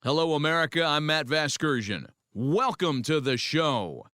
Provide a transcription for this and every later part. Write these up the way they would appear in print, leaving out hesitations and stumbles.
Hello, America. I'm Matt Vasgersian. Welcome to the show.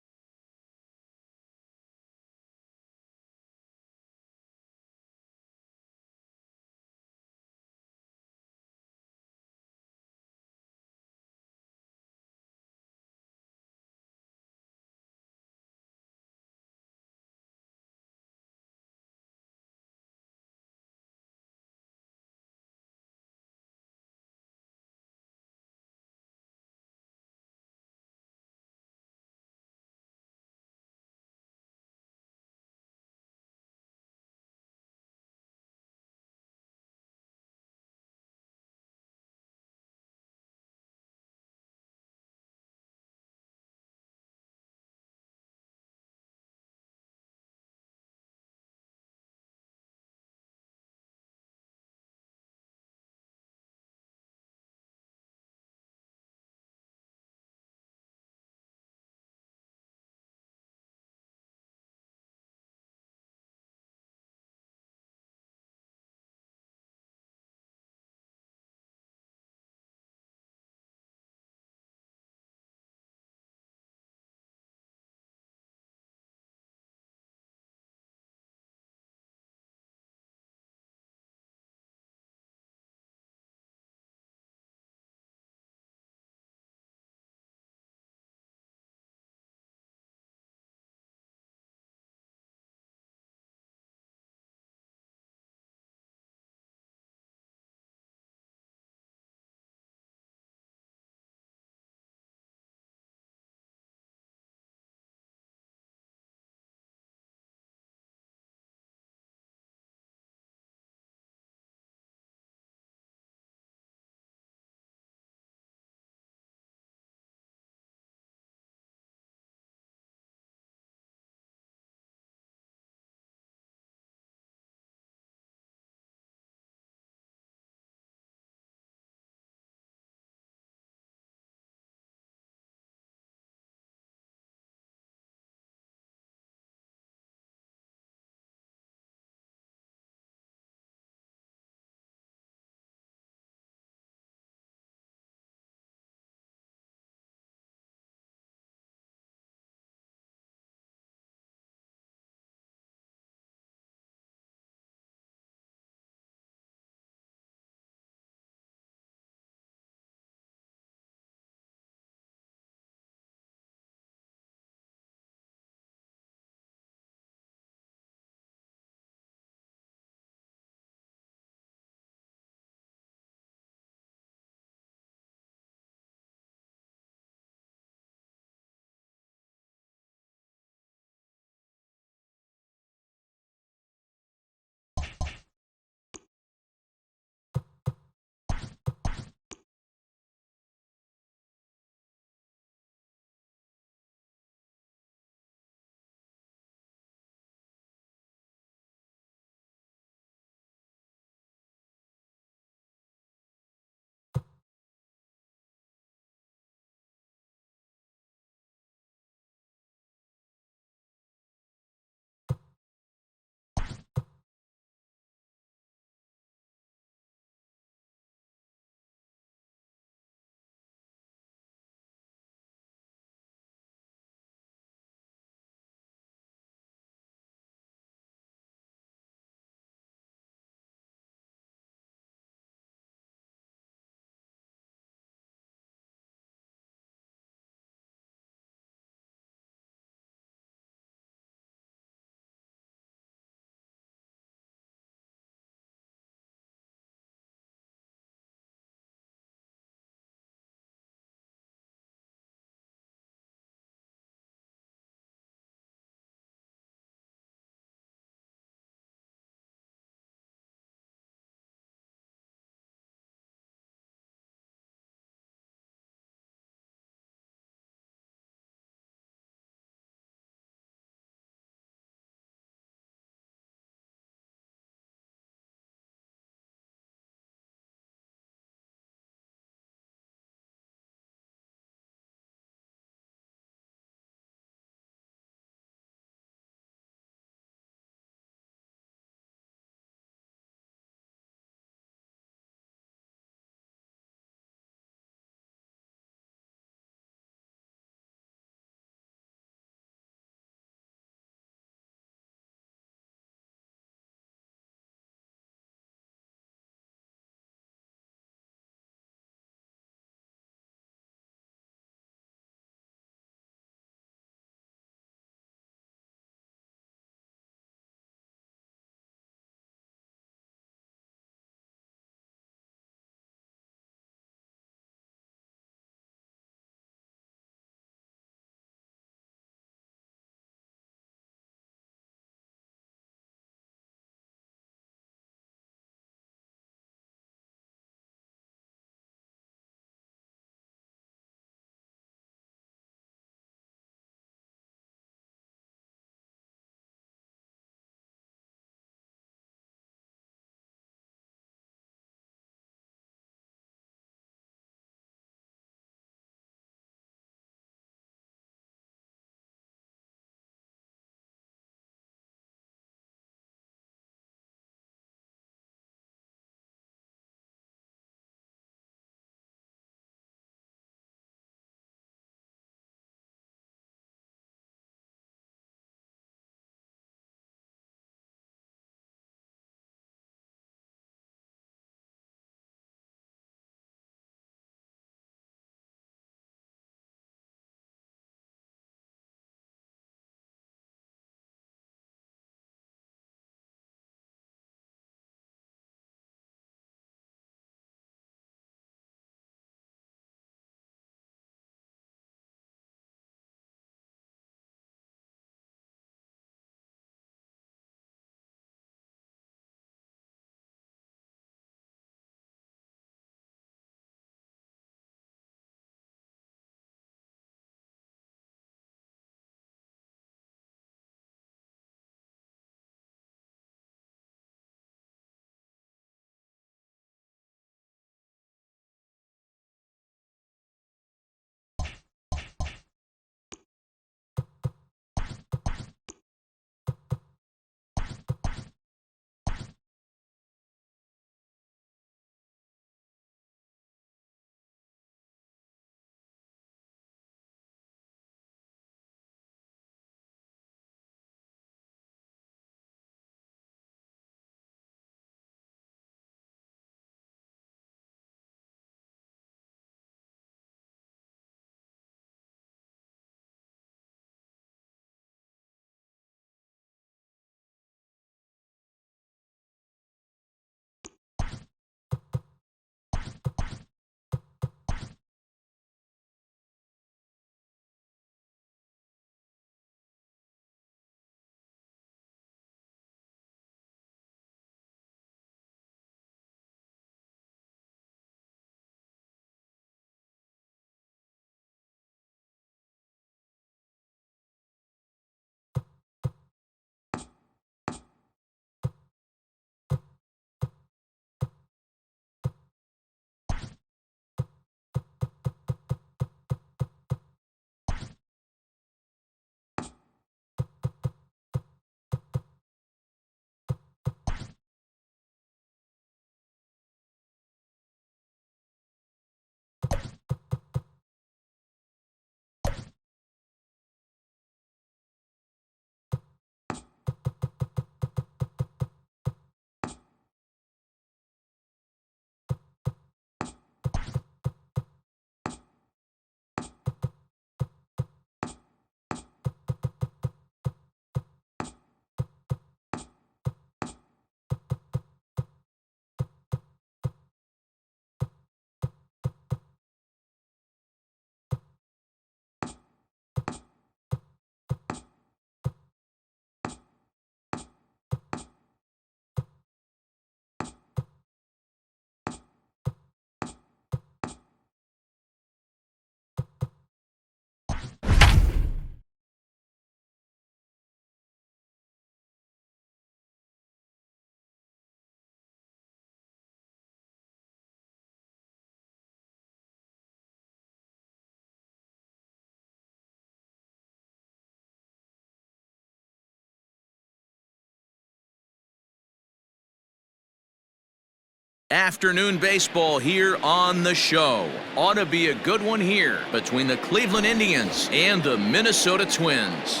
Afternoon baseball here on the show. Ought to be a good one here between the Cleveland Indians and the Minnesota Twins.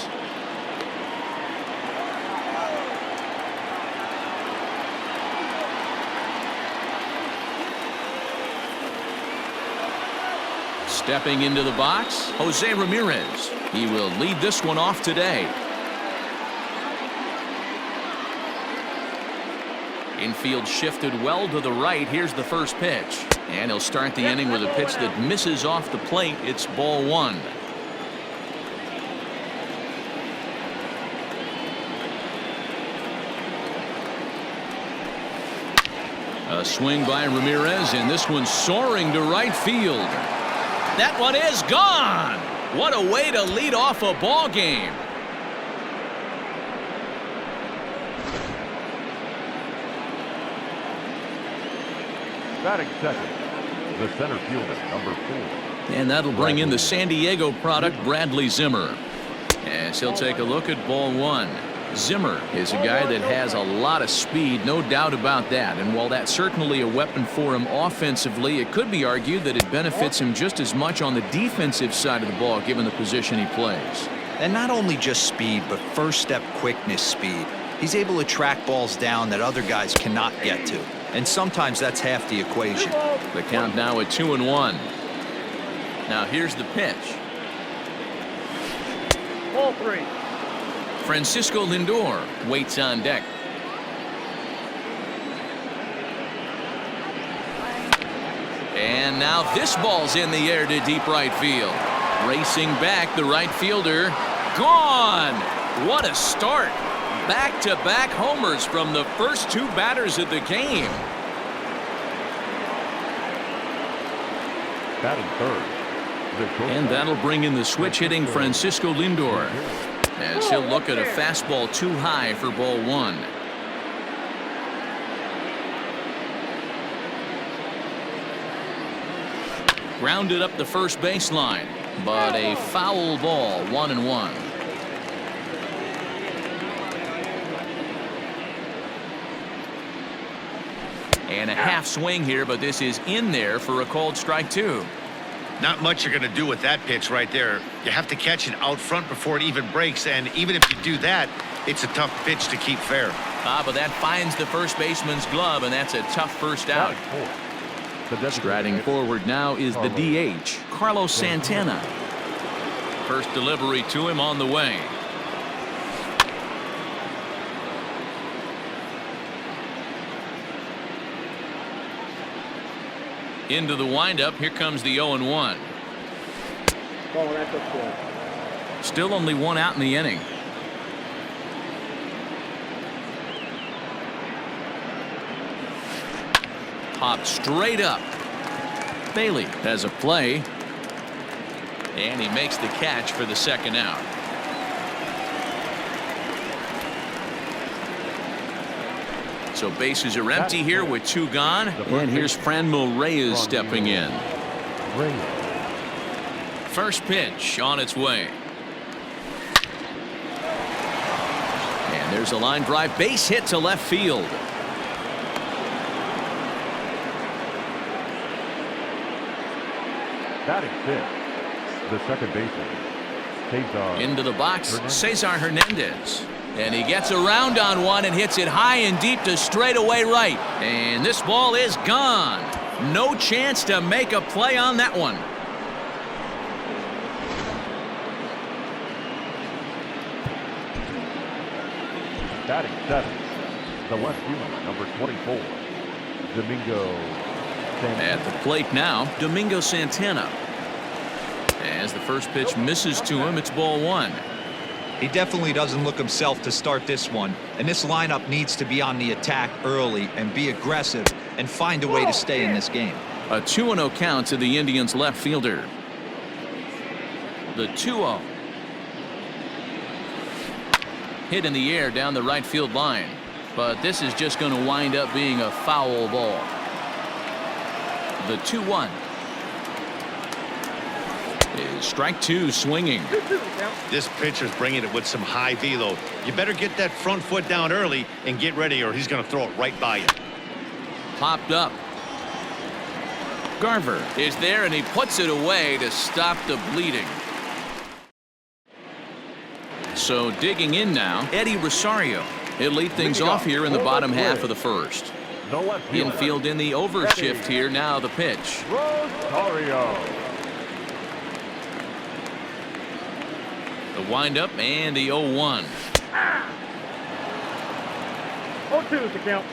Stepping into the box, Jose Ramirez. He will lead this one off today. Infield shifted well to the right. Here's the first pitch. And he'll start the inning with a pitch that misses off the plate. It's ball one. A swing by Ramirez, and this one's soaring to right field. That one is gone. What a way to lead off a ball game. Batting second, the center fielder, number 4. And that'll bring in the San Diego product, Bradley Zimmer. As he'll take a look at ball one. Zimmer is a guy that has a lot of speed, no doubt about that. And while that's certainly a weapon for him offensively, it could be argued that it benefits him just as much on the defensive side of the ball, given the position he plays. And not only just speed, but first step quickness speed. He's able to track balls down that other guys cannot get to. And sometimes that's half the equation. The count now at 2-1. Now here's the pitch. Ball 3. Francisco Lindor waits on deck. And now this ball's in the air to deep right field. Racing back, the right fielder. Gone! What a start! Back-to-back homers from the first two batters of the game. Batting third. And that'll bring in the switch-hitting Francisco Lindor, as he'll look at a fastball too high for ball one. Grounded up the first baseline, but a foul ball, 1-1. And a half swing here, but this is in there for a called strike two. Not much you're going to do with that pitch right there. You have to catch it out front before it even breaks, and even if you do that, it's a tough pitch to keep fair. But that finds the first baseman's glove, and that's a tough first out. Striding forward now is the DH, Carlos Santana. First delivery to him on the way. Into the windup. Here comes the 0-1. Still only one out in the inning. Popped straight up. Bailey has a play. And he makes the catch for the second out. So bases are empty here with two gone. And here's Franmil Reyes stepping in. First pitch on its way. And there's a line drive, base hit to left field. Batting fifth, the second baseman, Cesar. Into the box, Cesar Hernandez. And he gets around on one and hits it high and deep to straightaway right. And this ball is gone. No chance to make a play on that one. Batting seventh, the left fielder, number 24, Domingo Santana. At the plate now, Domingo Santana. As the first pitch misses to him, it's ball one. He definitely doesn't look himself to start this one, and this lineup needs to be on the attack early and be aggressive and find a way to stay in this game. A 2-0 count to the Indians left fielder. The 2-0. Hit in the air down the right field line, but this is just going to wind up being a foul ball. The 2-1. Is strike two swinging. This pitcher's bringing it with some high velo. You better get that front foot down early and get ready, or he's going to throw it right by you. Popped up, Garver is there, and he puts it away to stop the bleeding. So digging in now, Eddie Rosario. He'll lead things off here in the bottom half of the first. Infield in the overshift here. Now the pitch. Rosario. The windup and the 0-1. 0-2 is the count.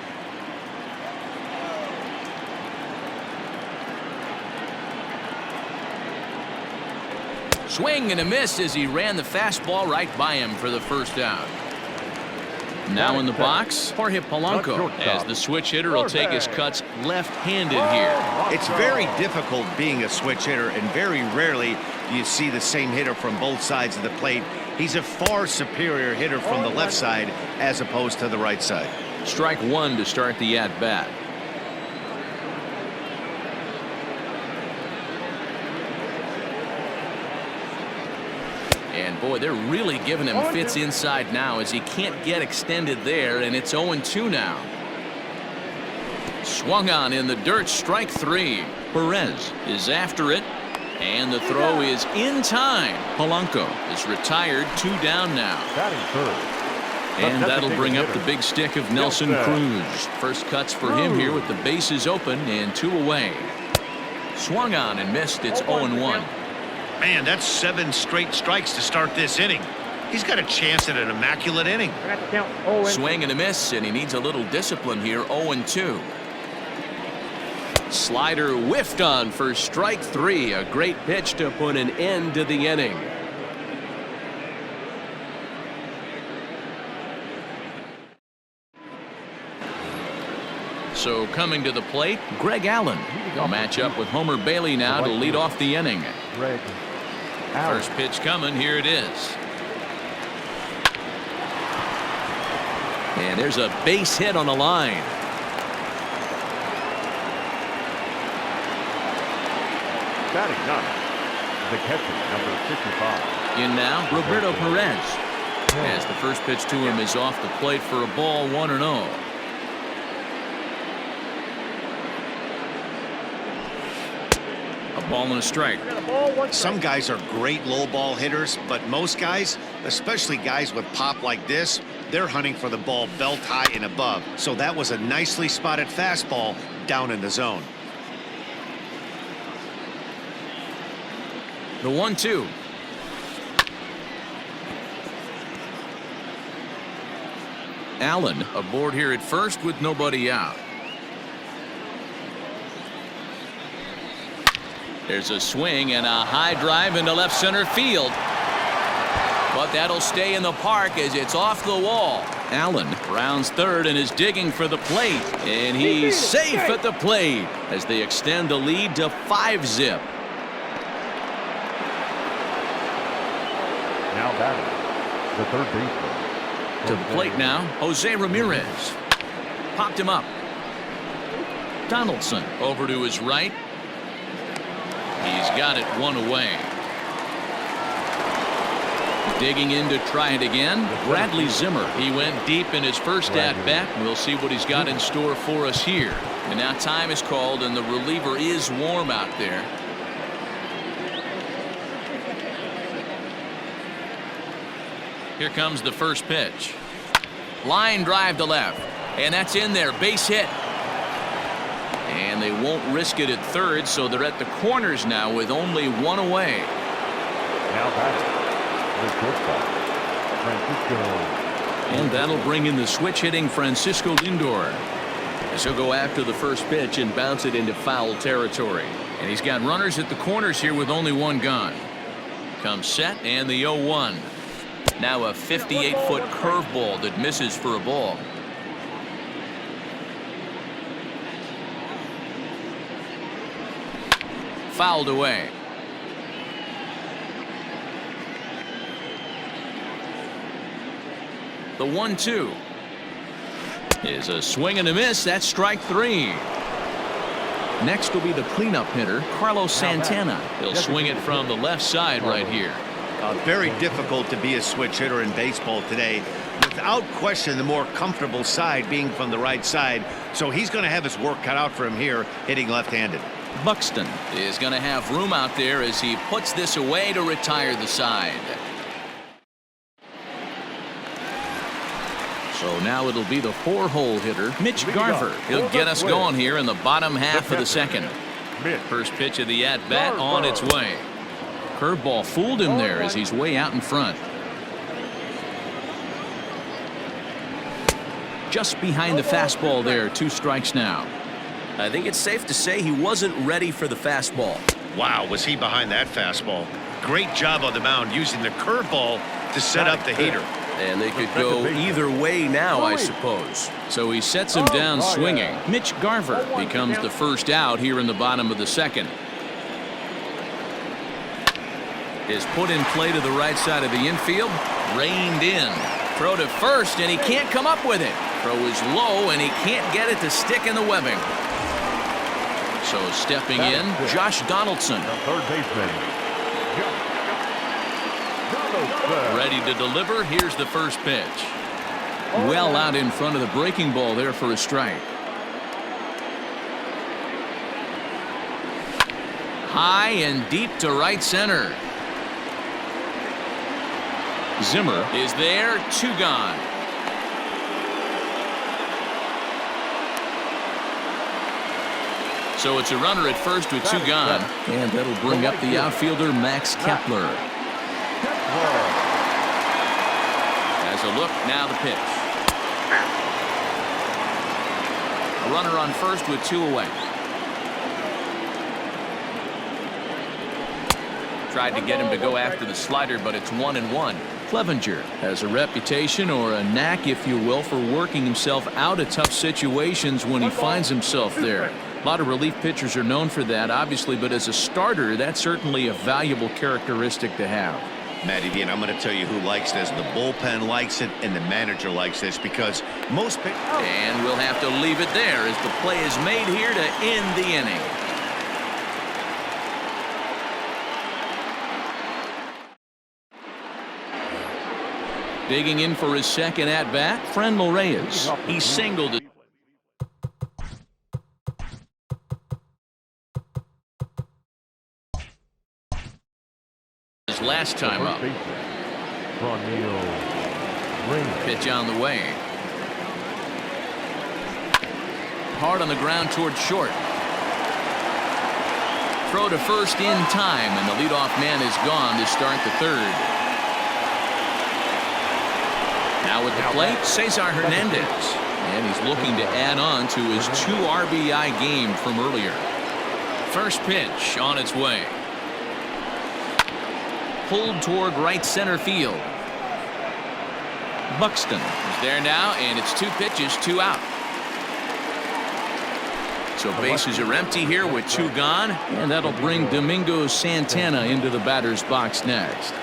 Swing and a miss as he ran the fastball right by him for the first out. Now in the box, Jorge Polanco, as the switch hitter will take his cuts left-handed here. It's very difficult being a switch hitter, and very rarely do you see the same hitter from both sides of the plate. He's a far superior hitter from the left side as opposed to the right side. Strike one to start the at-bat. And boy, they're really giving him fits inside now as he can't get extended there, and it's 0-2 now. Swung on in the dirt, strike three. Perez is after it, and the throw is in time. Polanco is retired, 2 down now. Batting third. And that'll bring up the big stick of Nelson Cruz. First cuts for him here with the bases open and 2 away. Swung on and missed. It's 0-1. Man, that's 7 straight strikes to start this inning. He's got a chance at an immaculate inning. Swing and a miss, and he needs a little discipline here. 0-2. Slider whiffed on for strike 3. A great pitch to put an end to the inning. So coming to the plate, Greg Allen. He'll match up with Homer Bailey now to lead off the inning. Greg. First pitch coming. Here it is. And there's a base hit on the line. Batting ninth. The catcher, number 55. In now, Roberto Perez. As the first pitch to him is off the plate for a ball, 1-0. A ball and a strike. Some guys are great low ball hitters, but most guys, especially guys with pop like this, they're hunting for the ball belt high and above. So that was a nicely spotted fastball down in the zone. The 1-2. Allen aboard here at first with nobody out. There's a swing and a high drive into left center field. But that'll stay in the park as it's off the wall. Allen rounds third and is digging for the plate. And he's safe at the plate as they extend the lead to 5-zip. Now batting, the third baseman. To the plate now, Jose Ramirez. Popped him up. Donaldson over to his right. He's got it 1 away. Digging in to try it again, Bradley Zimmer. He went deep in his first at-bat. We'll see what he's got in store for us here. And now time is called, and the reliever is warm out there. Here comes the first pitch. Line drive to left. And that's in there. Base hit. And they won't risk it at third, so they're at the corners now with only 1 away. Now batting, the shortstop, Francisco. And that'll bring in the switch hitting Francisco Lindor. As he'll go after the first pitch and bounce it into foul territory. And he's got runners at the corners here with only 1 gone. Comes set and the 0-1. Now a 58-foot curveball that misses for a ball. Fouled away. The 1-2 is a swing and a miss. That's strike 3. Next will be the cleanup hitter, Carlos Santana. He'll swing it from the left side right here. Very difficult to be a switch hitter in baseball today. Without question, the more comfortable side being from the right side. So he's going to have his work cut out for him here, hitting left-handed. Buxton is going to have room out there as he puts this away to retire the side. So now it'll be the 4-hole hitter, Mitch Garver. He'll get us going here in the bottom half of the second. First pitch of the at-bat on its way. Curveball fooled him there as he's way out in front. Just behind the fastball there, 2 strikes now. I think it's safe to say he wasn't ready for the fastball. Wow, was he behind that fastball? Great job on the mound using the curveball to set up the heater. And they could go either way now, I suppose. So he sets him down swinging. Mitch Garver becomes the first out here in the bottom of the second. Is put in play to the right side of the infield. Reined in. Throw to first, and he can't come up with it. Throw is low, and he can't get it to stick in the webbing. So stepping in, Josh Donaldson. Third baseman. Ready to deliver. Here's the first pitch. Well out in front of the breaking ball there for a strike. High and deep to right center. Zimmer is there. 2 gone. So it's a runner at first with 2 gone. And that'll bring up the outfielder, Max Kepler. As a look, now the pitch. A runner on first with 2 away. Tried to get him to go after the slider, but it's 1-1. Clevenger has a reputation, or a knack, if you will, for working himself out of tough situations when he finds himself there. A lot of relief pitchers are known for that, obviously, but as a starter, that's certainly a valuable characteristic to have. Matty D, and I'm going to tell you who likes this. The bullpen likes it, and the manager likes this, because most pitchers... And we'll have to leave it there as the play is made here to end the inning. Digging in for his second at-bat, Franmil Reyes. He singled it. His last time up. Pitch on the way. Hard on the ground towards short. Throw to first in time, and the leadoff man is gone to start the third. Now with the plate, Cesar Hernandez. And he's looking to add on to his 2 RBI game from earlier. First pitch on its way. Pulled toward right center field. Buxton is there now, and it's 2 pitches, 2 out. So bases are empty here with 2 gone, and that'll bring Domingo Santana into the batter's box next.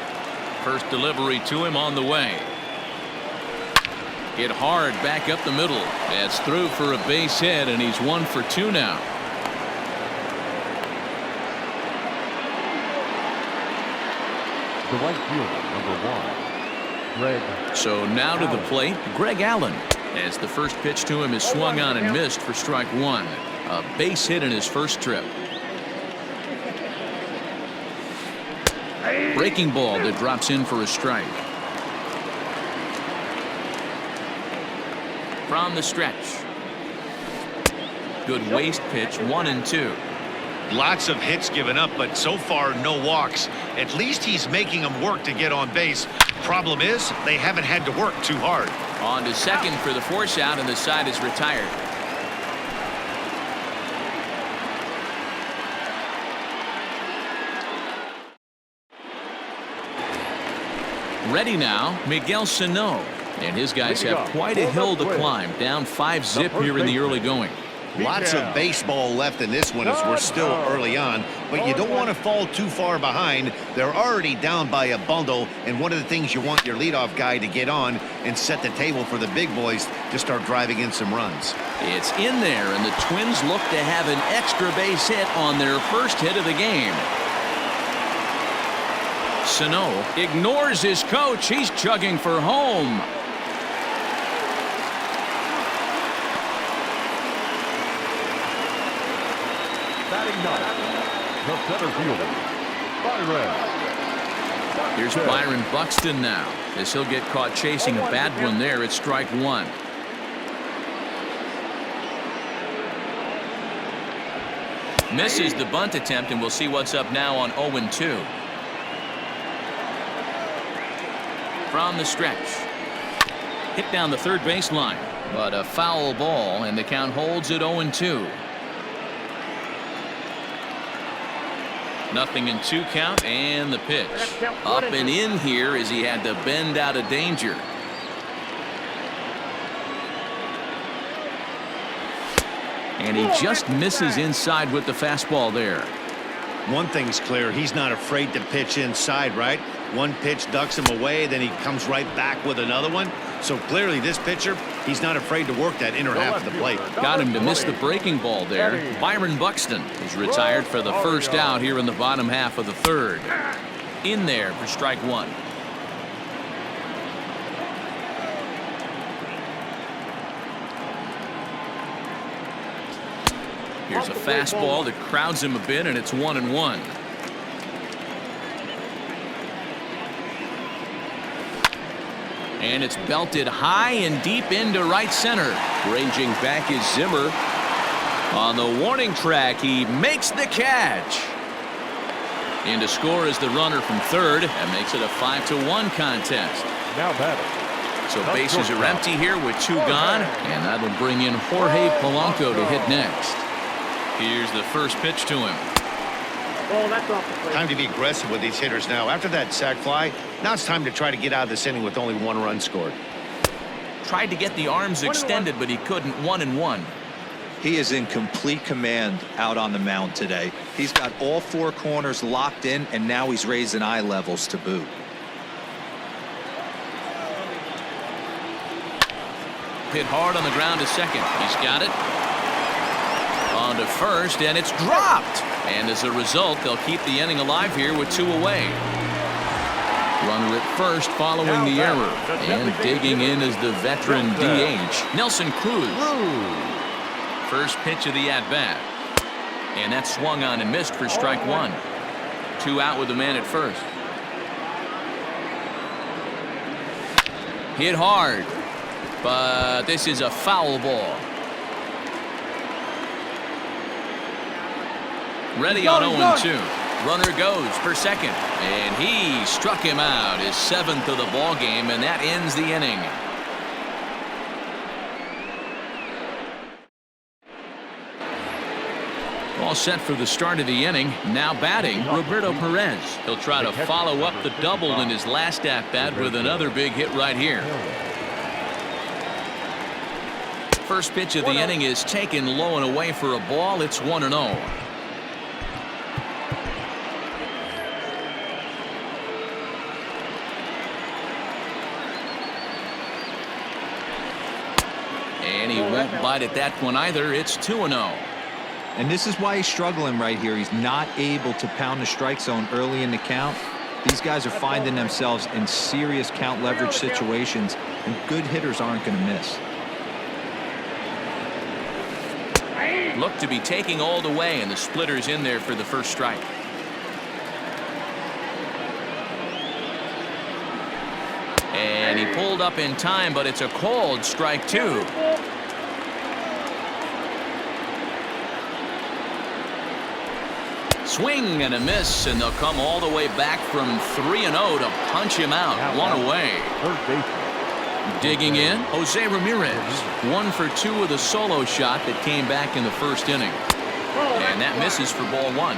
First delivery to him on the way. Hit hard back up the middle. That's through for a base hit, and he's 1 for 2 now. The right fielder, number 1, Greg. So now to the plate, Greg Allen, as the first pitch to him is swung on and missed for strike 1. A base hit in his first trip. Breaking ball that drops in for a strike. From the stretch. Good waist pitch, 1-2. Lots of hits given up, but so far no walks. At least he's making them work to get on base. Problem is, they haven't had to work too hard. On to second for the force out, and the side is retired. Ready now, Miguel Sano. And his guys have quite a hill to climb, down 5-zip here in the early going. Lots of baseball left in this one as we're still early on, but you don't want to fall too far behind. They're already down by a bundle, and one of the things you want your leadoff guy to get on and set the table for the big boys to start driving in some runs. It's in there, and the Twins look to have an extra base hit on their first hit of the game. Sano ignores his coach. He's chugging for home. center fielder, Byron. Here's Byron Buxton now, as he'll get caught chasing a bad one there at strike one. Misses the bunt attempt, and we'll see what's up now on 0-2. From the stretch. Hit down the third baseline, but a foul ball, and the count holds at 0-2. Nothing in 2 count, and the pitch. Up and in here as he had to bend out of danger. And he just misses inside with the fastball there. One thing's clear, he's not afraid to pitch inside, right? One pitch ducks him away, then he comes right back with another one. So clearly this pitcher, he's not afraid to work that inner half of the plate. Got him to miss the breaking ball there. Byron Buxton is retired for the first out here in the bottom half of the third. In there for strike one. Here's a fastball that crowds him a bit, and it's 1-1. And it's belted high and deep into right center. Ranging back is Zimmer. On the warning track, he makes the catch. And to score is the runner from third. That makes it a 5-1 contest. Now batting. So bases are empty here with 2 gone, and that'll bring in Jorge Polanco to hit next. Here's the first pitch to him. Oh, that's off the plate. Time to be aggressive with these hitters now. After that sac fly, now it's time to try to get out of this inning with only 1 run scored. Tried to get the arms extended, but he couldn't. 1-1. He is in complete command out on the mound today. He's got all 4 corners locked in, and now he's raising eye levels to boot. Hit hard on the ground to second. He's got it. On to first, and it's dropped. And as a result, they'll keep the inning alive here with 2 away. Runner at first following the error. And digging in is the veteran DH, Nelson Cruz. First pitch of the at-bat. And that's swung on and missed for strike one. 2 out with the man at first. Hit hard. But this is a foul ball. Ready on 0-2. Runner goes for second, and he struck him out, his 7th of the ball game, and that ends the inning. All set for the start of the inning. Now batting, Roberto Perez. He'll try to follow up the double in his last at-bat with another big hit right here. First pitch of the inning is taken low and away for a ball. It's 1-0. And he won't bite at that one either. It's 2-0. And this is why he's struggling right here. He's not able to pound the strike zone early in the count. These guys are finding themselves in serious count leverage situations, and good hitters aren't going to miss. Look to be taking all the way, and the splitter's in there for the first strike. And he pulled up in time, but it's a called strike 2. Swing and a miss, and they'll come all the way back from 3-0 to punch him out. 1 away. Third baseman. Digging in, Jose Ramirez. 1 for 2 with a solo shot that came back in the first inning. And that misses for ball 1.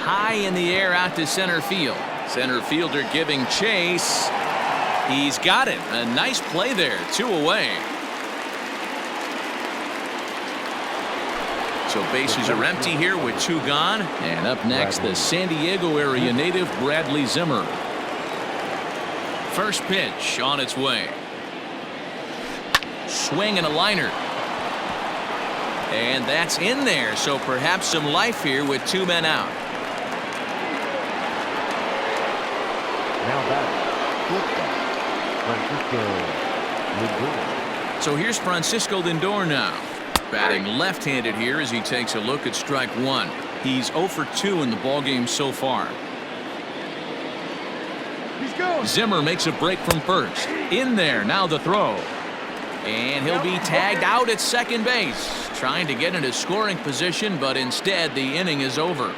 High in the air out to center field. Center fielder giving chase. He's got it. A nice play there. 2 away. So bases are empty here with 2 gone. And up next, the San Diego area native Bradley Zimmer. First pitch on its way. Swing and a liner. And that's in there. So perhaps some life here with 2 men out. Now batting. Shortstop, Francisco Lindor. So here's Francisco Lindor now. Batting left-handed here as he takes a look at strike one. He's 0 for 2 in the ballgame so far. Zimmer makes a break from first. In there, now the throw. And he'll be tagged out at second base. Trying to get into scoring position, but instead the inning is over.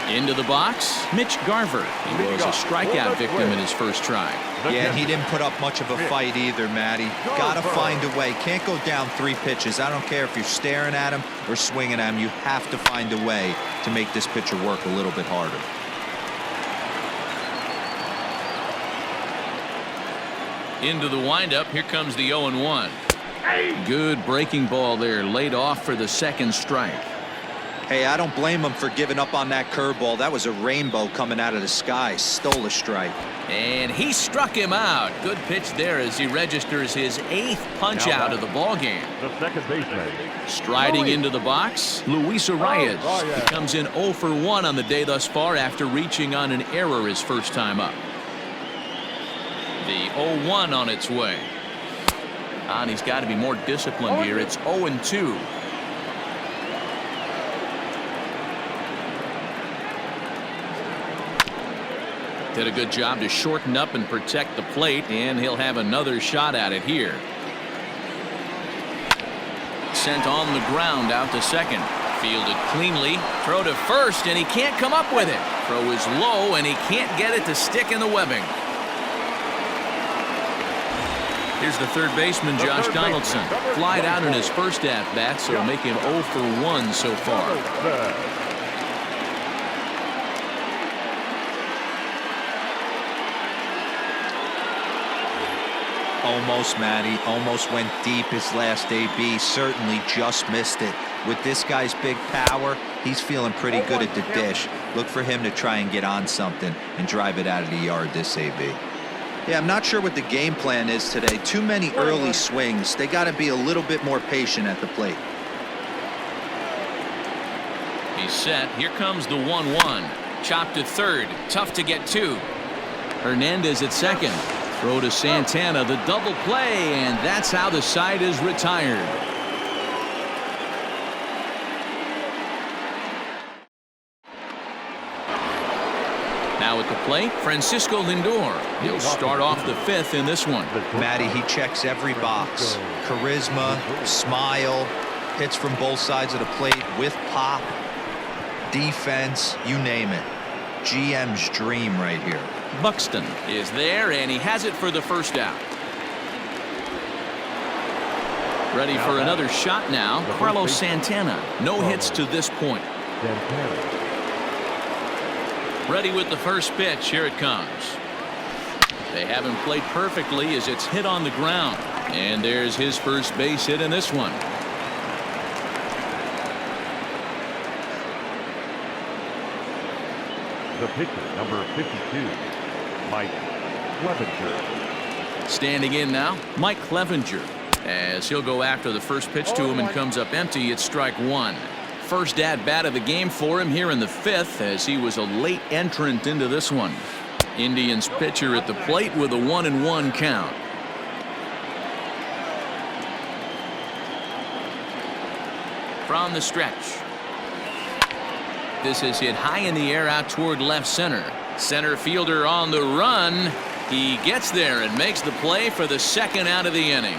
Into the box, Mitch Garver. He was a strikeout victim in his first try. Yeah, he didn't put up much of a fight either, Matty. Got to find a way. Can't go down 3 pitches. I don't care if you're staring at him or swinging at him. You have to find a way to make this pitcher work a little bit harder. Into the windup. Here comes the 0-1. Good breaking ball there, laid off for the second strike. Hey, I don't blame him for giving up on that curveball. That was a rainbow coming out of the sky. Stole a strike. And he struck him out. Good pitch there as he registers his 8th punch out of the ball game. The second baseman. Striding into the box, Luis Arias. He comes in 0 for 1 on the day thus far after reaching on an error his first time up. The 0-1 on its way. And he's got to be more disciplined here. It's 0-2. Did a good job to shorten up and protect the plate, and he'll have another shot at it here. Sent on the ground out to second. Fielded cleanly. Throw to first, and he can't come up with it. Throw is low, and he can't get it to stick in the webbing. Here's the third baseman, Josh Donaldson. Flied out in his first at-bat, so it'll make him 0 for 1 so far. Almost, Matty. Almost went deep his last AB. Certainly just missed it. With this guy's big power, he's feeling pretty good at the dish. Look for him to try and get on something and drive it out of the yard this AB. Yeah, I'm not sure what the game plan is today. Too many early swings. They got to be a little bit more patient at the plate. He's set. Here comes the 1-1. Chopped to third. Tough to get to. Hernandez at second. Throw to Santana, the double play, and that's how the side is retired. Now at the plate, Francisco Lindor. He'll start off the 5th in this one. Matty, he checks every box. Charisma, smile, hits from both sides of the plate with pop, defense, you name it. GM's dream right here. Buxton is there, and he has it for the first out. Ready for another shot now, Carlos Santana. No hits to this point. Ready with the first pitch. Here it comes. They haven't played perfectly as it's hit on the ground. And there's his first base hit in this one. The pitcher, number 52, Mike Clevenger. Standing in now, Mike Clevenger, as he'll go after the first pitch to him and comes up empty. It's strike one. First at bat of the game for him here in the 5th, as he was a late entrant into this one. Indians pitcher at the plate with a 1-1 count. From the stretch. This is hit high in the air out toward left center. Center fielder on the run. He gets there and makes the play for the second out of the inning.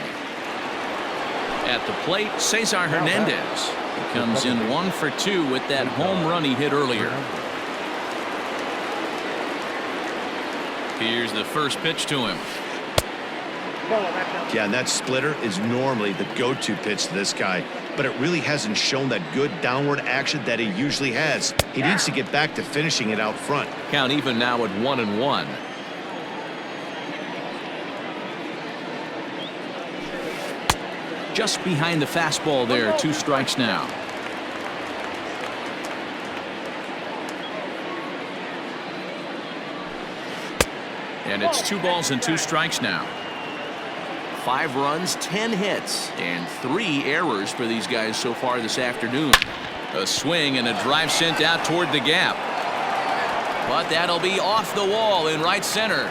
At the plate, Cesar Hernandez. He comes in 1 for 2 with that home run he hit earlier. Here's the first pitch to him. Yeah, and that splitter is normally the go-to pitch to this guy, but it really hasn't shown that good downward action that he usually has. He needs to get back to finishing it out front. Count even now at 1-1. Just behind the fastball there. 2 strikes now. And it's 2 balls and 2 strikes now. 5 runs, 10 hits, and 3 errors for these guys so far this afternoon. A swing and a drive sent out toward the gap. But that'll be off the wall in right center.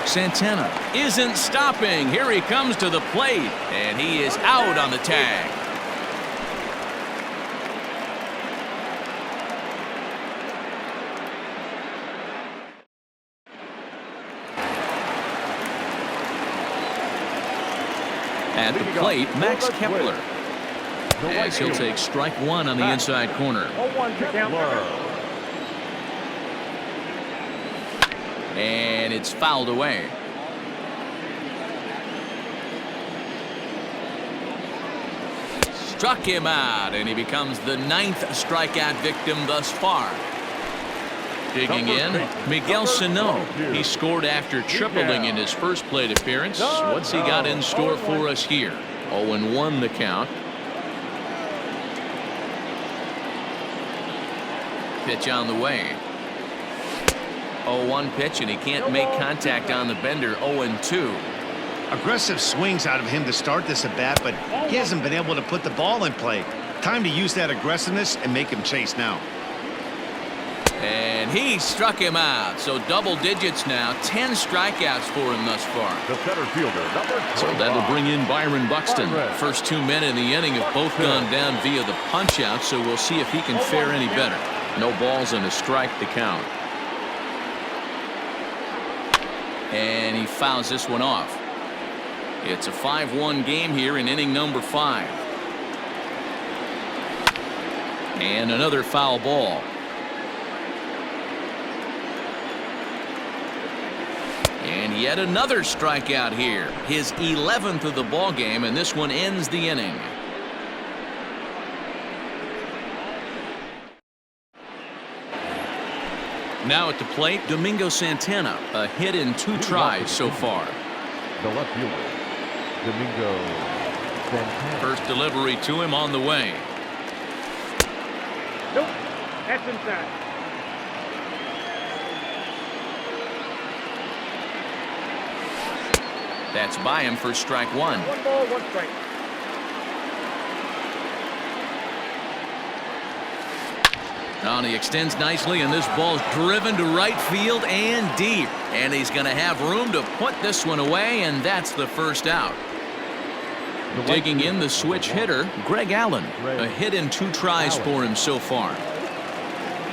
Santana isn't stopping. Here he comes to the plate, and he is out on the tag. At the plate, Max Kepler. As he'll take strike one on the inside corner. 0-1 to count. And it's fouled away. Struck him out, and he becomes the 9th strikeout victim thus far. Digging in, Miguel Sano. He scored after tripling in his first plate appearance. What's he got in store for us here? 0-1 the count. Pitch on the way. 0-1 pitch, and he can't make contact on the bender. 0-2. Aggressive swings out of him to start this at bat, but he hasn't been able to put the ball in play. Time to use that aggressiveness and make him chase now. And he struck him out. So double digits now. 10 strikeouts for him thus far. The center fielder, number 25. So that'll bring in Byron Buxton. First 2 men in the inning have both gone down via the punch out, so we'll see if he can fare any better. No balls and a strike to count. And he fouls this one off. It's a 5-1 game here in inning number 5. And another foul ball. And yet another strikeout here. His 11th of the ball game, and this one ends the inning. Now at the plate, Domingo Santana. A hit in 2 tries so far. The left fielder, Domingo Santana. First delivery to him on the way. Nope. That's inside. That's by him for strike 1. 1 ball, 1 strike. Now he extends nicely, and this ball's driven to right field and deep. And he's going to have room to put this one away, and that's the first out. Digging in the switch hitter, Greg Allen. A hit in 2 tries for him so far.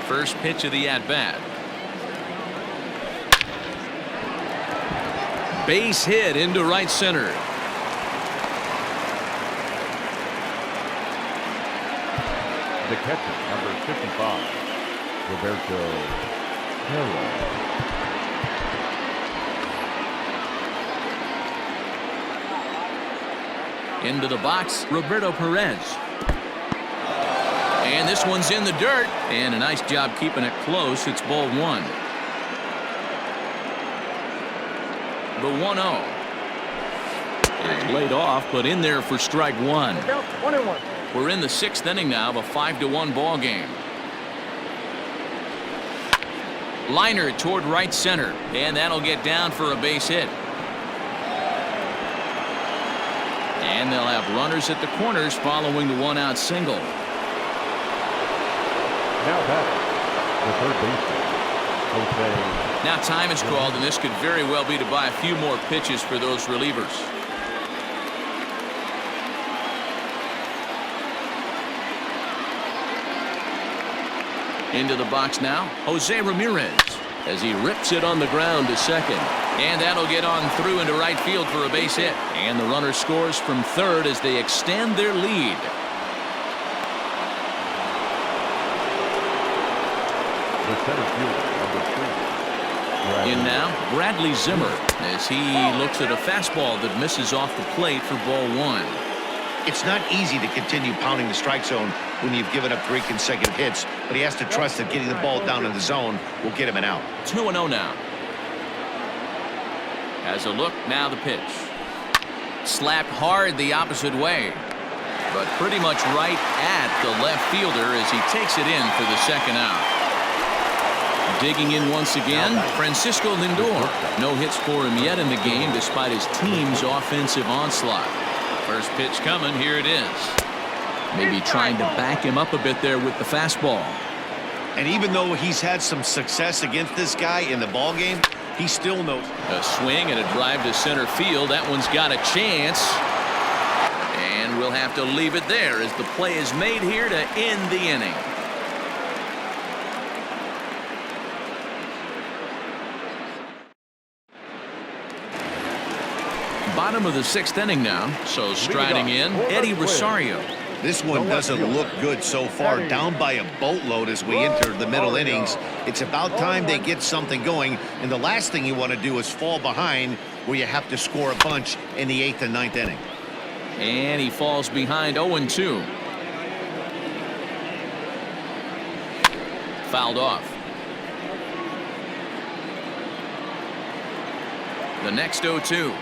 First pitch of the at-bat. Base hit into right center. The catcher, number 55, Roberto Herrera. Into the box, Roberto Perez. And this one's in the dirt. And a nice job keeping it close. It's ball 1. The 1-0. It's laid off, but in there for strike 1. 1-1. We're in the 6th inning now of a 5-1 ball game. Liner toward right center, and that'll get down for a base hit. And they'll have runners at the corners following the 1-out single. Now batting, the third baseman, Jose. Now time is called, and this could very well be to buy a few more pitches for those relievers. Into the box now, Jose Ramirez, as he rips it on the ground to second. And that'll get on through into right field for a base hit. And the runner scores from third as they extend their lead. The center fielder, number 3. In now, Bradley Zimmer, as he looks at a fastball that misses off the plate for ball 1. It's not easy to continue pounding the strike zone when you've given up 3 consecutive hits, but he has to trust that getting the ball down in the zone will get him an out. 2-0 now. As a look, now the pitch. Slapped hard the opposite way, but pretty much right at the left fielder as he takes it in for the 2nd out. Digging in once again, Francisco Lindor. No hits for him yet in the game despite his team's offensive onslaught. First pitch coming, here it is. Maybe trying to back him up a bit there with the fastball. And even though he's had some success against this guy in the ball game, he still knows. A swing and a drive to center field. That one's got a chance. And we'll have to leave it there as the play is made here to end the inning. Bottom of the 6th inning now. So striding in, Eddie Rosario. This one doesn't look good so far. Down by a boatload as we enter the middle innings. It's about time they get something going. And the last thing you want to do is fall behind where you have to score a bunch in the 8th and 9th inning. And he falls behind 0-2. Fouled off. The next 0-2.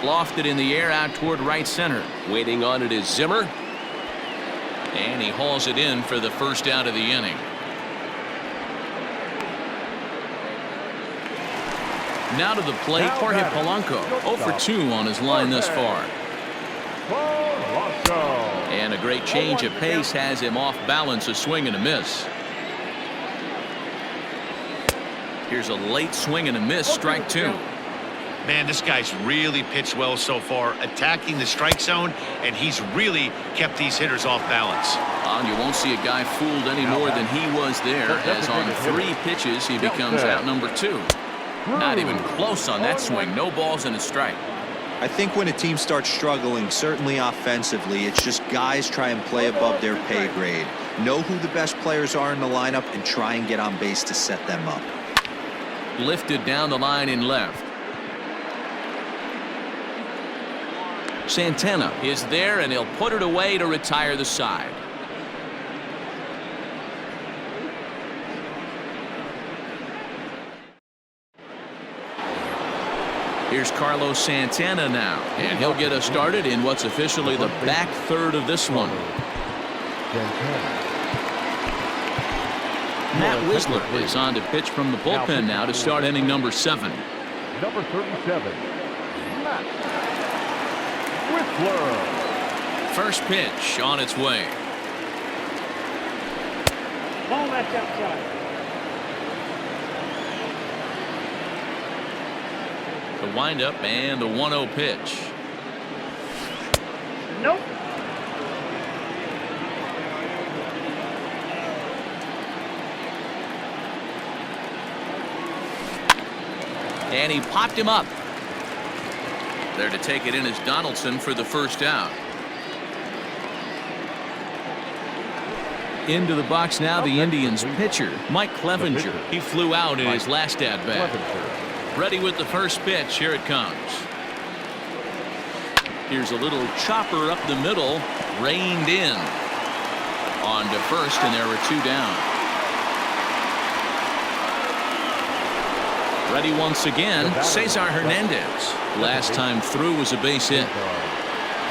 Lofted in the air out toward right center. Waiting on it is Zimmer. And he hauls it in for the first out of the inning. Now to the plate, Jorge Polanco. 0 for 2 on his line thus far. And a great change of pace has him off balance, a swing and a miss. Here's a late swing and a miss, strike 2. Man, this guy's really pitched well so far, attacking the strike zone, and he's really kept these hitters off balance. You won't see a guy fooled any more than he was there, as on 3 pitches he becomes out number 2. Not even close on that swing. No balls and a strike. I think when a team starts struggling, certainly offensively, it's just guys try and play above their pay grade. Know who the best players are in the lineup and try and get on base to set them up. Lifted down the line in left. Santana is there, and he'll put it away to retire the side. Here's Carlos Santana now, and he'll get us started in what's officially the back third of this one. Matt Whistler is on to pitch from the bullpen now to start inning number 7. Number 37, Matt Whistler. First pitch on its way. Ball that's outside. The windup and the 1-0 pitch. Nope. And he popped him up. There to take it in is Donaldson for the first out. Into the box now the Indians pitcher, Mike Clevenger. He flew out in his last at-bat. Ready with the first pitch. Here it comes. Here's a little chopper up the middle, reined in. On to first, and there were 2 down. Ready once again, Cesar Hernandez. Last time through was a base hit.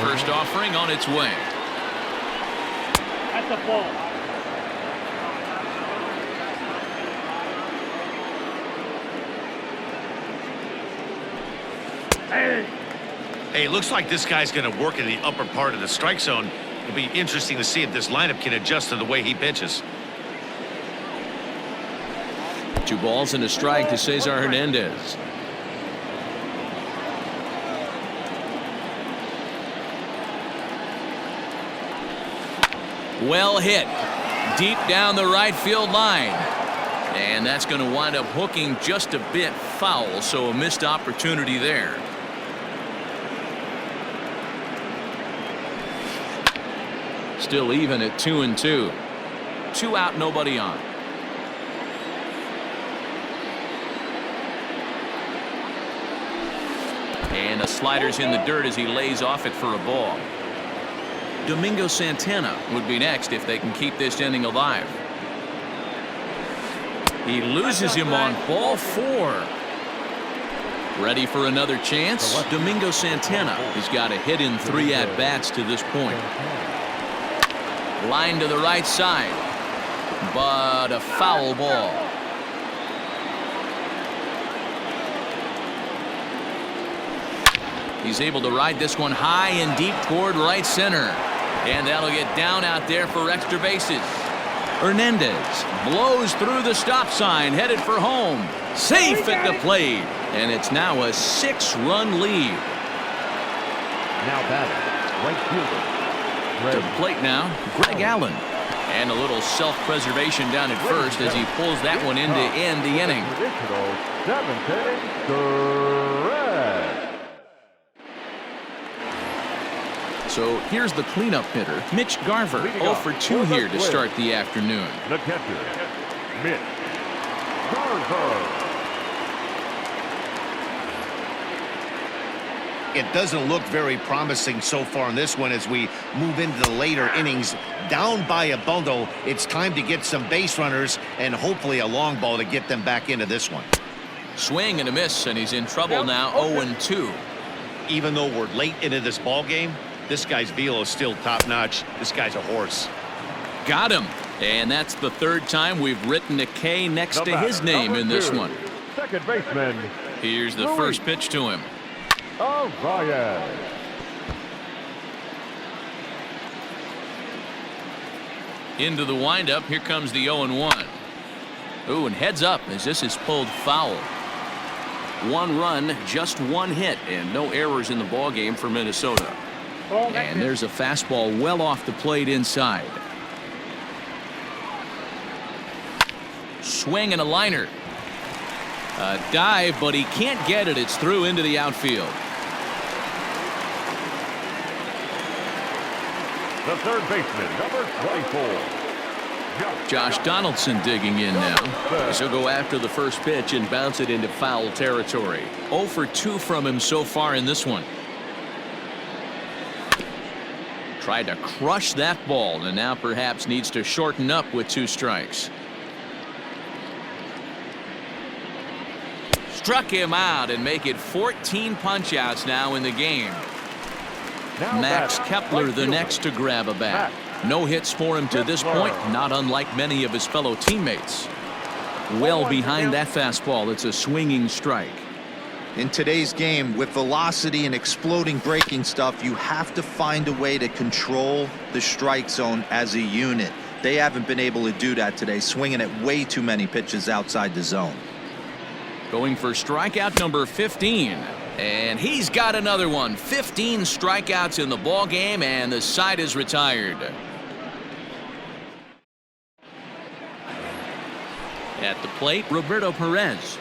First offering on its way. That's a ball. Hey, looks like this guy's going to work in the upper part of the strike zone. It'll be interesting to see if this lineup can adjust to the way he pitches. 2 balls and a strike to Cesar Hernandez. Well hit. Deep down the right field line. And that's going to wind up hooking just a bit foul, so a missed opportunity there. Still even at 2-2. 2 out, nobody on. And the slider's in the dirt as he lays off it for a ball. Domingo Santana would be next if they can keep this inning alive. He loses him on ball 4. Ready for another chance? Domingo Santana has got a hit in 3 at-bats to this point. Line to the right side, but a foul ball. He's able to ride this one high and deep toward right center. And that'll get down out there for extra bases. Hernandez blows through the stop sign, headed for home. Safe at the plate. And it's now a 6-run lead. Now batting, right fielder. To the plate now, Greg Allen. And a little self-preservation down at first as he pulls that one in to end the inning. Traditional 7th inning, Greg. So here's the cleanup hitter, Mitch Garver, 0 for 2 here to start the afternoon. The catcher, Mitch Garver. It doesn't look very promising so far in this one as we move into the later innings. Down by a bundle, it's time to get some base runners and hopefully a long ball to get them back into this one. Swing and a miss, and he's in trouble now, 0-2. Even though we're late into this ball game, this guy's velo is still top-notch. This guy's a horse. Got him. And that's the 3rd time we've written a K next to his name in this one. Second baseman. Here's the first pitch to him. Ryan. Into the windup. Here comes the 0-1. Ooh, and heads up as this is pulled foul. 1 run, just 1 hit, and no errors in the ball game for Minnesota. And there's a fastball well off the plate inside. Swing and a liner. A dive, but he can't get it. It's through into the outfield. The third baseman, number 24. Josh Donaldson digging in now. He'll go after the first pitch and bounce it into foul territory. 0 for 2 from him so far in this one. Tried to crush that ball and now perhaps needs to shorten up with 2 strikes. Struck him out and make it 14 punch-outs now in the game. Max Kepler the next to grab a bat. No hits for him to this point, not unlike many of his fellow teammates. Well behind that fastball, it's a swinging strike. In today's game, with velocity and exploding breaking stuff, you have to find a way to control the strike zone as a unit. They haven't been able to do that today, swinging at way too many pitches outside the zone. Going for strikeout number 15. And he's got another one. 15 strikeouts in the ball game, and the side is retired. At the plate, Roberto Perez.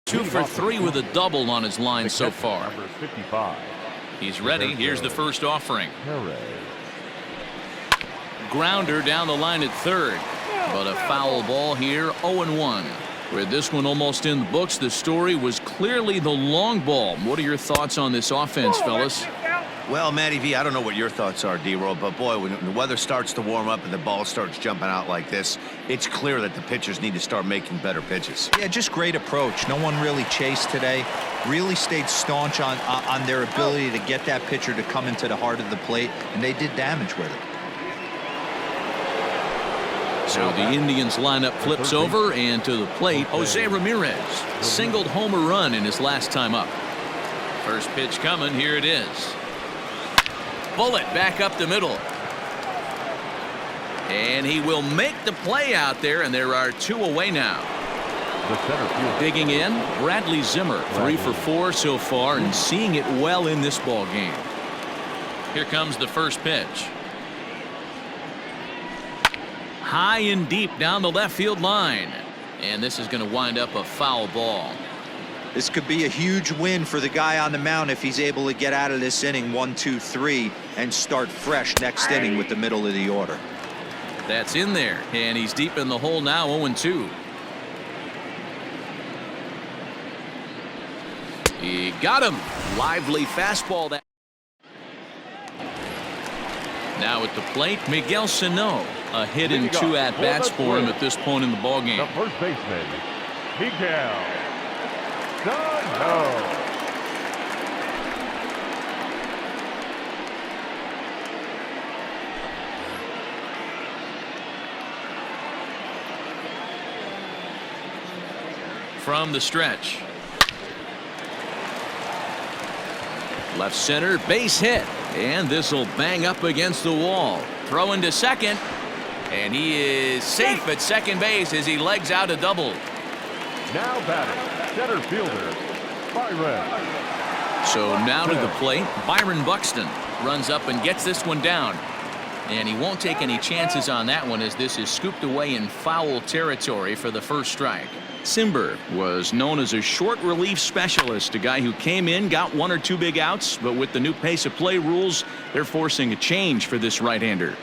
Two for 3 with a double on his line so far. Number 55. He's ready. Here's the first offering. Perez. Grounder down the line at 3rd. But a foul ball here, 0-1. With this one almost in the books, the story was clearly the long ball. What are your thoughts on this offense, fellas? Well, Matty V, I don't know what your thoughts are, D-Roll, but boy, when the weather starts to warm up and the ball starts jumping out like this, it's clear that the pitchers need to start making better pitches. Yeah, just great approach. No one really chased today. Really stayed staunch on their ability to get that pitcher to come into the heart of the plate, and they did damage with it. So the Indians lineup flips over, and to the plate, Jose Ramirez singled home a run in his last time up. First pitch coming, here it is. Bullet back up the middle. And he will make the play out there, and there are 2 away now. The center field. Digging in, Bradley Zimmer, 3 for 4 so far, and seeing it well in this ball game. Here comes the first pitch. High and deep down the left field line. And this is going to wind up a foul ball. This could be a huge win for the guy on the mound if he's able to get out of this inning 1, 2, 3 and start fresh next inning with the middle of the order. That's in there, and he's deep in the hole now, 0-2. He got him. Lively fastball. That now at the plate, Miguel Sano. A hit in 2 at-bats for him at this point in the ballgame. The first baseman, Miguel Sano. From the stretch. Left center, base hit. And this will bang up against the wall. Throw into second. And he is safe at second base as he legs out a double. Now batting, center fielder, Byron. So now to the plate, Byron Buxton runs up and gets this one down. And he won't take any chances on that one as this is scooped away in foul territory for the first strike. Simber was known as a short relief specialist, a guy who came in, got 1 or 2 big outs, but with the new pace of play rules, they're forcing a change for this right-hander.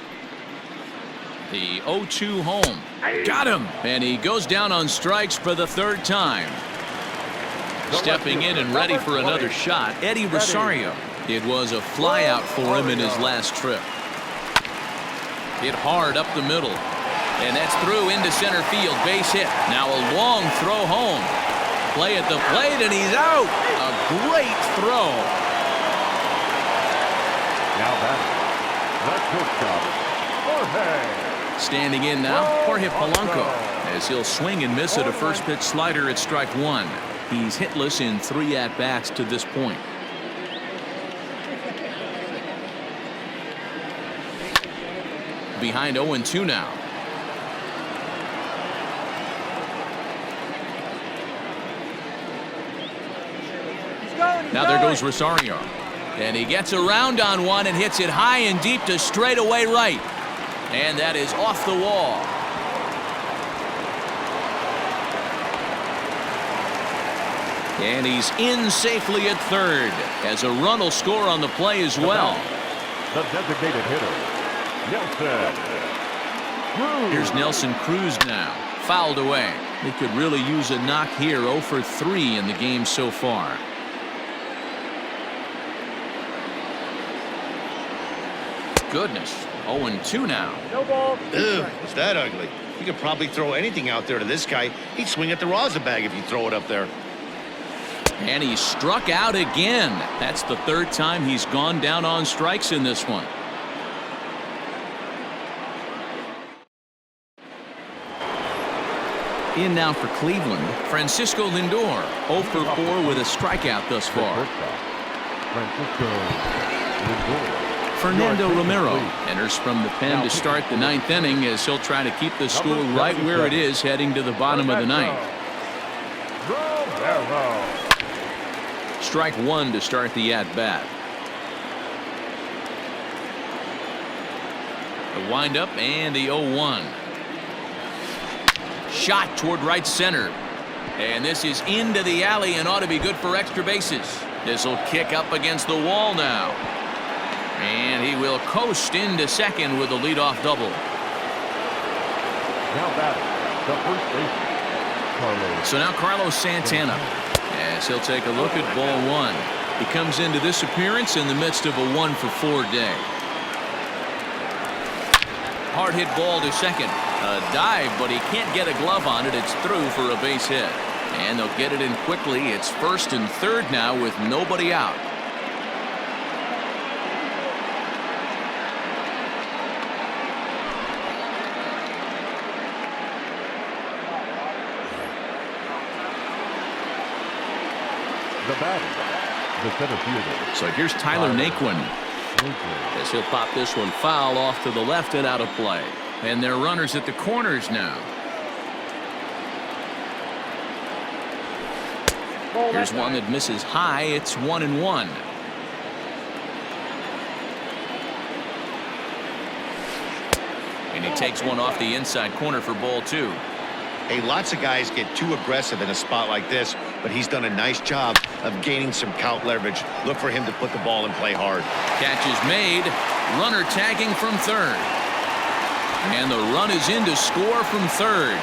The 0-2 home. Got him! And he goes down on strikes for the 3rd time. Stepping in and ready for another shot, Eddie Rosario. It was a flyout for him in his last trip. Hit hard up the middle. And that's through into center field. Base hit. Now a long throw home. Play at the plate, and he's out. A great throw. Now batting, the shortstop, Jorge. Standing in now, Jorge Polanco, as he'll swing and miss at a first pitch slider at strike 1. He's hitless in 3 at-bats to this point. Behind 0-2 now. Now there goes Rosario. And he gets around on one and hits it high and deep to straightaway right. And that is off the wall. And he's in safely at third as a run will score on the play as well. The designated hitter, Nelson Cruz. Here's Nelson Cruz now. Fouled away. They could really use a knock here. 0 for 3 in the game so far. Goodness. 0-2 now. No ball. Ew, it's that ugly. You could probably throw anything out there to this guy. He'd swing at the rosin bag if you throw it up there. And he struck out again. That's the 3rd time he's gone down on strikes in this one. In now for Cleveland, Francisco Lindor, 0 for 4 with a strikeout thus far. Francisco Lindor. Fernando Romero enters from the pen to start the 9th inning as he'll try to keep the score right where it is heading to the bottom of the 9th. Romero. Strike 1 to start the at-bat. The windup and the 0-1. Shot toward right center. And this is into the alley and ought to be good for extra bases. This will kick up against the wall now. And he will coast into second with a leadoff double. Now batting, the first baseman, Carlos. So now Carlos Santana, as he'll take a look at ball 1. He comes into this appearance in the midst of a 1 for 4 day. Hard hit ball to second. A dive, but he can't get a glove on it. It's through for a base hit. And they'll get it in quickly. It's 1st and 3rd now with nobody out. The batter, the center fielder. So here's Tyler Naquin as he'll pop this one foul off to the left and out of play. And they're runners at the corners now. Here's one that misses high. It's 1-1. And he takes one off the inside corner for ball 2. Hey, lots of guys get too aggressive in a spot like this, but he's done a nice job of gaining some count leverage. Look for him to put the ball in play hard. Catch is made. Runner tagging from third. And the run is in to score from third.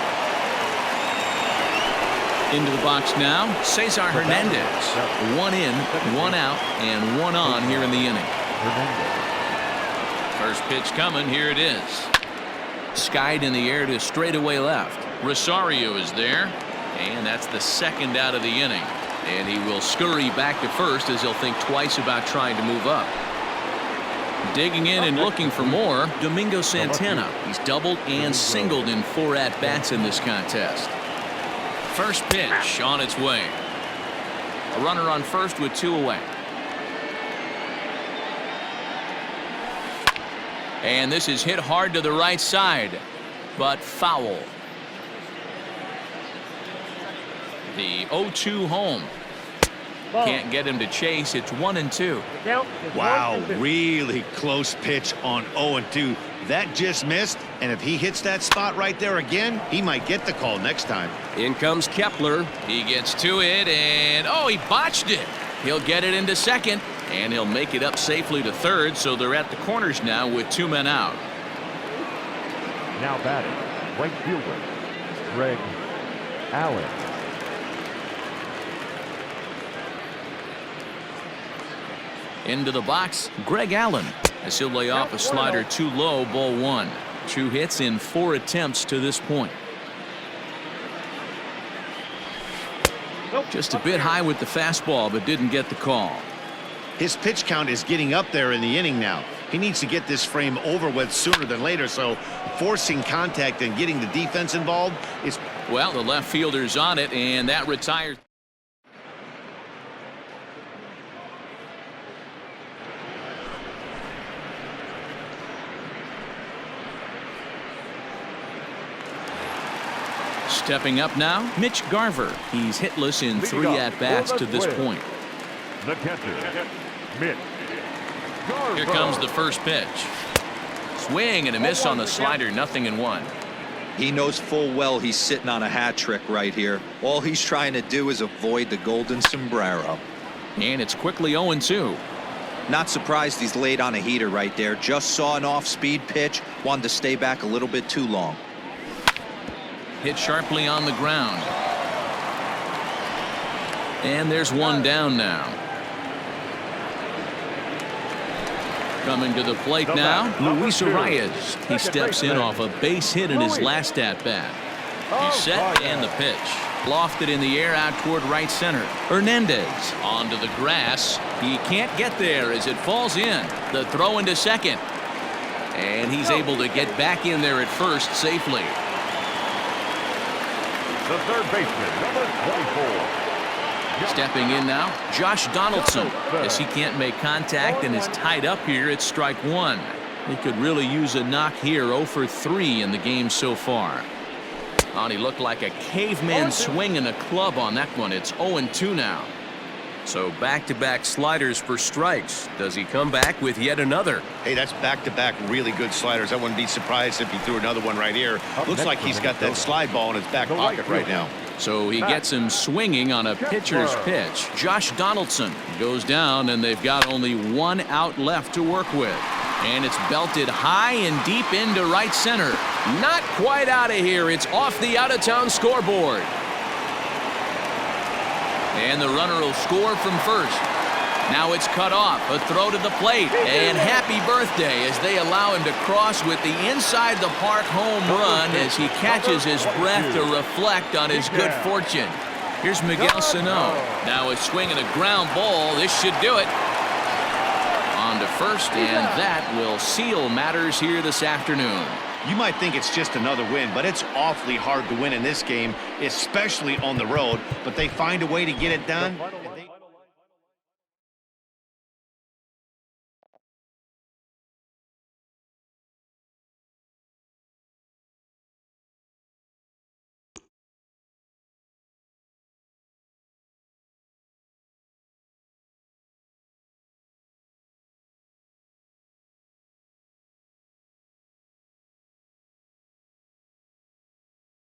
Into the box now, Cesar Hernandez. 1 in, 1 out, and 1 on here in the inning. First pitch coming. Here it is. Skied in the air to straightaway left. Rosario is there, and that's the 2nd out of the inning. And he will scurry back to first as he'll think twice about trying to move up. Digging in and looking for more, Domingo Santana. He's doubled and singled in 4 at-bats in this contest. First pitch on its way. A runner on first with 2 away. And this is hit hard to the right side, but foul. The 0-2 home. Ball. Can't get him to chase. It's 1-2. Count is Wow, 1-2. really close pitch on 0-2. That just missed, and if he hits that spot right there again, he might get the call next time. In comes Kepler. He gets to it, and oh, he botched it. He'll get it into second, and he'll make it up safely to third, so they're at the corners now with 2 men out. Now batting, right fielder, Greg Allen. Into the box, Greg Allen, as he'll lay off a slider too low, ball 1. 2 hits in 4 attempts to this point. Just a bit high with the fastball, but didn't get the call. His pitch count is getting up there in the inning now. He needs to get this frame over with sooner than later, so forcing contact and getting the defense involved is... Well, the left fielder's on it, and that retires. Stepping up now, Mitch Garver. He's hitless in 3 at-bats to this point. The catcher, Mitch Garver. Here comes the first pitch. Swing and a miss on the slider, 0-1. He knows full well he's sitting on a hat trick right here. All he's trying to do is avoid the golden sombrero. And it's quickly 0-2. Not surprised he's laid on a heater right there. Just saw an off-speed pitch. Wanted to stay back a little bit too long. Hit sharply on the ground. And there's one down now. Coming to the plate now, Luis Arias. He steps in off a base hit in his last at-bat. He's set and the pitch. Lofted in the air out toward right center. Hernandez onto the grass. He can't get there as it falls in. The throw into second. And he's able to get back in there at first safely. The third baseman, number 24. Stepping in now, Josh Donaldson, as he can't make contact and is tied up here at strike 1. He could really use a knock here. 0 for 3 in the game so far. Oh, he looked like a caveman swinging a club on that one. It's 0-2 now. So back-to-back sliders for strikes. Does he come back with yet another? Hey, that's back-to-back really good sliders. I wouldn't be surprised if he threw another one right here. Looks like he's got that slide ball in his back pocket right now. So he gets him swinging on a pitcher's pitch. Josh Donaldson goes down, and they've got only 1 out left to work with. And it's belted high and deep into right center. Not quite out of here. It's off the out-of-town scoreboard. And the runner will score from first. Now it's cut off. A throw to the plate. And happy birthday as they allow him to cross with the inside the park home run as he catches his breath to reflect on his good fortune. Here's Miguel Sano. Now a swing and a ground ball. This should do it. On to first, and that will seal matters here this afternoon. You might think it's just another win, but it's awfully hard to win in this game, especially on the road. But they find a way to get it done.